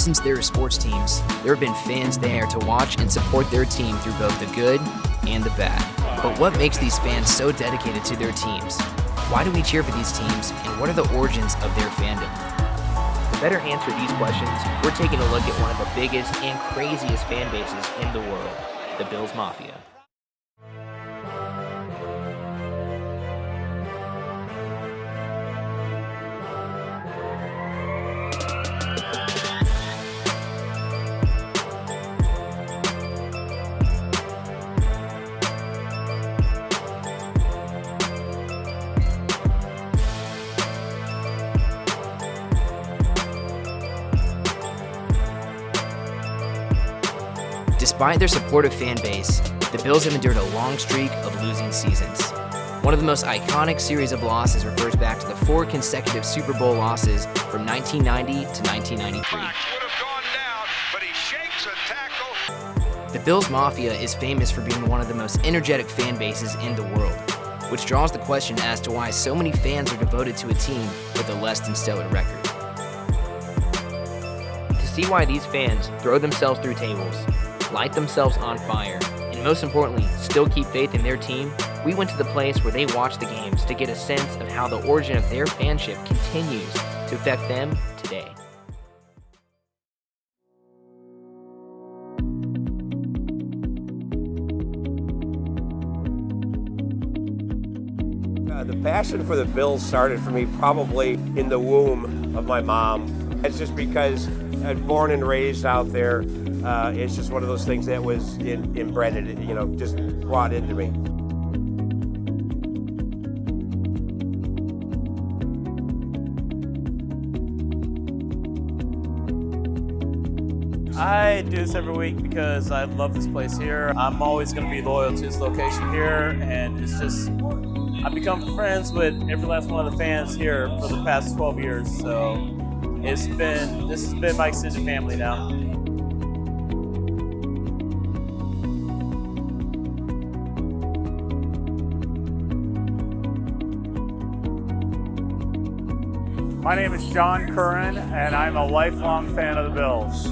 since there are sports teams, there have been fans there to watch and support their team through both the good and the bad. But what makes these fans so dedicated to their teams? Why do we cheer for these teams, and what are the origins of their fandom? To better answer these questions, we're taking a look at one of the biggest and craziest fan bases in the world, the Bills Mafia. Despite their supportive fan base, the Bills have endured a long streak of losing seasons. One of the most iconic series of losses refers back to the 4 consecutive Super Bowl losses from 1990 to 1993. The Bills Mafia is famous for being one of the most energetic fan bases in the world, which draws the question as to why so many fans are devoted to a team with a less than stellar record. To see why these fans throw themselves through tables, light themselves on fire, and most importantly, still keep faith in their team, we went to the place where they watch the games to get a sense of how the origin of their fanship continues to affect them today. The passion for the Bills started for me probably in the womb of my mom. It's just because I was born and raised out there. It's just one of those things that was inbred, just brought into me. I do this every week because I love this place here. I'm always going to be loyal to this location here, and it's just, I've become friends with every last one of the fans here for the past 12 years, so this has been my extended family now. My name is John Curran, and I'm a lifelong fan of the Bills.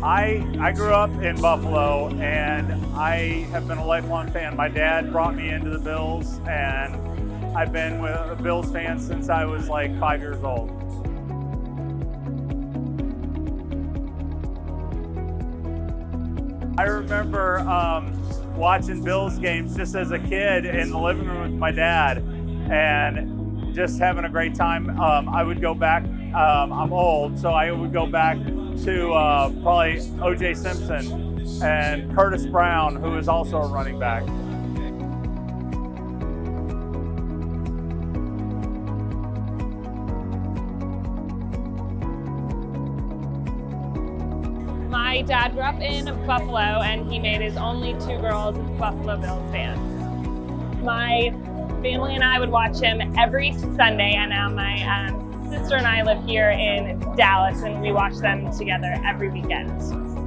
I grew up in Buffalo, and I have been a lifelong fan. My dad brought me into the Bills, and I've been with a Bills fan since I was like 5 years old. I remember watching Bills games just as a kid in the living room with my dad, and just having a great time. I would go back, I'm old, so I would go back to probably O.J. Simpson and Curtis Brown, who is also a running back. My dad grew up in Buffalo, and he made his only 2 girls Buffalo Bills fans. My family and I would watch him every Sunday, and now my sister and I live here in Dallas, and we watch them together every weekend.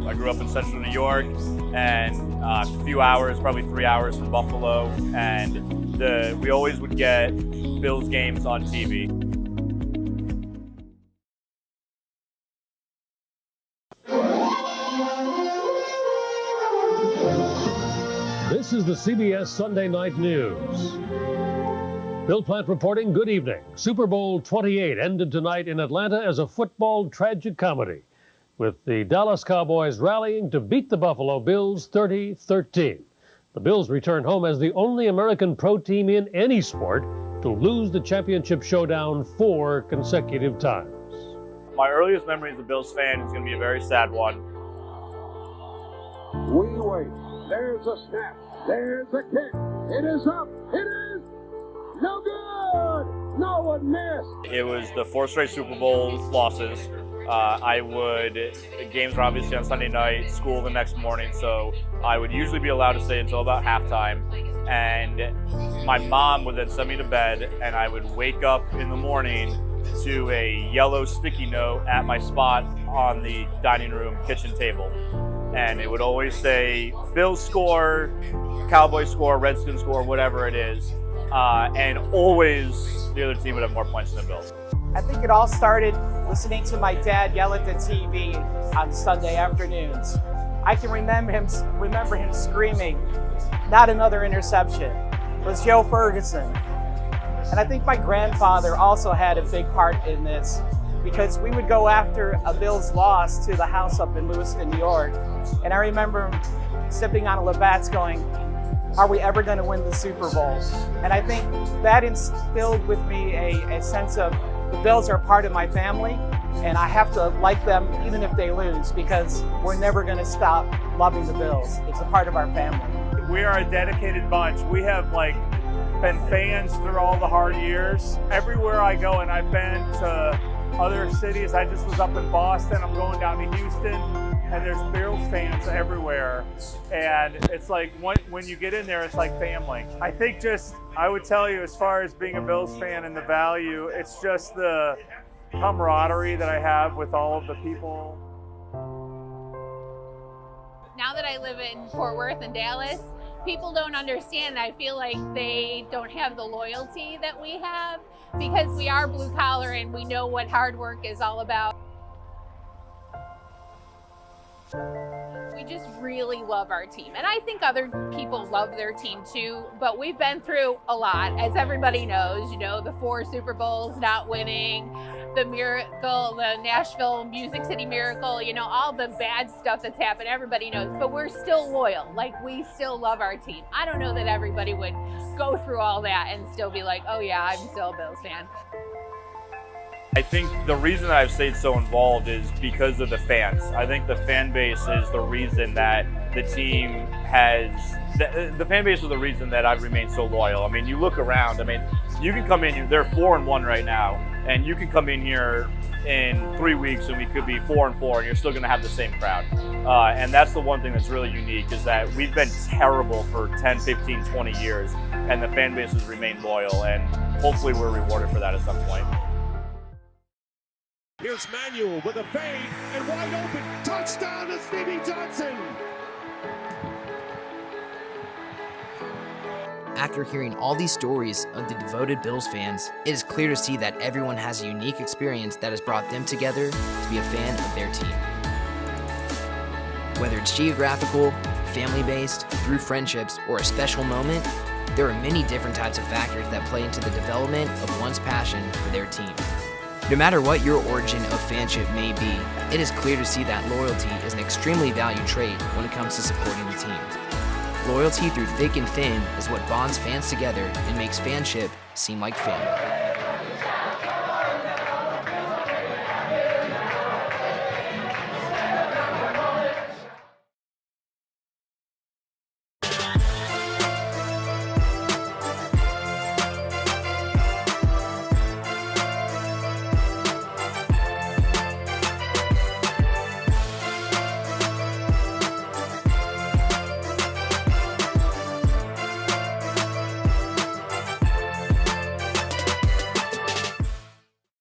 I grew up in central New York, and a few hours, probably 3 hours from Buffalo, and we always would get Bills games on TV. This is the CBS Sunday Night News. Bill Plant reporting, good evening. Super Bowl 28 ended tonight in Atlanta as a football tragic comedy, with the Dallas Cowboys rallying to beat the Buffalo Bills 30-13. The Bills returned home as the only American pro team in any sport to lose the championship showdown 4 consecutive times. My earliest memory as a Bills fan is going to be a very sad one. We wait. There's a snap. There's a kick. It is up. It is no good. No one missed. It was the 4 straight Super Bowl losses. Games were obviously on Sunday night, school the next morning, so I would usually be allowed to stay until about halftime. And my mom would then send me to bed, and I would wake up in the morning to a yellow sticky note at my spot on the dining room kitchen table. And it would always say, Bills score, Cowboys score, Redskins score, whatever it is. And always the other team would have more points than the Bills. I think it all started listening to my dad yell at the TV on Sunday afternoons. I can remember him screaming, "Not another interception." It was Joe Ferguson. And I think my grandfather also had a big part in this, because we would go after a Bills loss to the house up in Lewiston, New York. And I remember him sipping on a Labatt's going, "Are we ever going to win the Super Bowl?" And I think that instilled with me a sense of the Bills are part of my family, and I have to like them even if they lose, because we're never going to stop loving the Bills. It's a part of our family. We are a dedicated bunch. We have been fans through all the hard years. Everywhere I go, and I've been to other cities. I just was up in Boston. I'm going down to Houston, and there's Bills fans everywhere. And it's like when you get in there, it's like family. I think I would tell you, as far as being a Bills fan and the value, it's just the camaraderie that I have with all of the people. Now that I live in Fort Worth and Dallas, people don't understand. I feel like they don't have the loyalty that we have, because we are blue collar and we know what hard work is all about. We just really love our team. And I think other people love their team too, but we've been through a lot, as everybody knows, the 4 Super Bowls not winning, the miracle, the Nashville Music City miracle, all the bad stuff that's happened, everybody knows, but we're still loyal. We still love our team. I don't know that everybody would go through all that and still be like, oh yeah, I'm still a Bills fan. I think the reason that I've stayed so involved is because of the fans. I think the fan base is the reason that the team the fan base is the reason that I've remained so loyal. I mean, you look around, you can come in, they're 4-1 right now, and you can come in here in 3 weeks and we could be 4-4 and you're still gonna have the same crowd. And that's the one thing that's really unique, is that we've been terrible for 10, 15, 20 years, and the fan base has remained loyal, and hopefully we're rewarded for that at some point. Here's Manuel with a fade and wide open. Touchdown to Stevie Johnson. After hearing all these stories of the devoted Bills fans, it is clear to see that everyone has a unique experience that has brought them together to be a fan of their team. Whether it's geographical, family-based, through friendships, or a special moment, there are many different types of factors that play into the development of one's passion for their team. No matter what your origin of fanship may be, it is clear to see that loyalty is an extremely valued trait when it comes to supporting the team. Loyalty through thick and thin is what bonds fans together and makes fanship seem like family.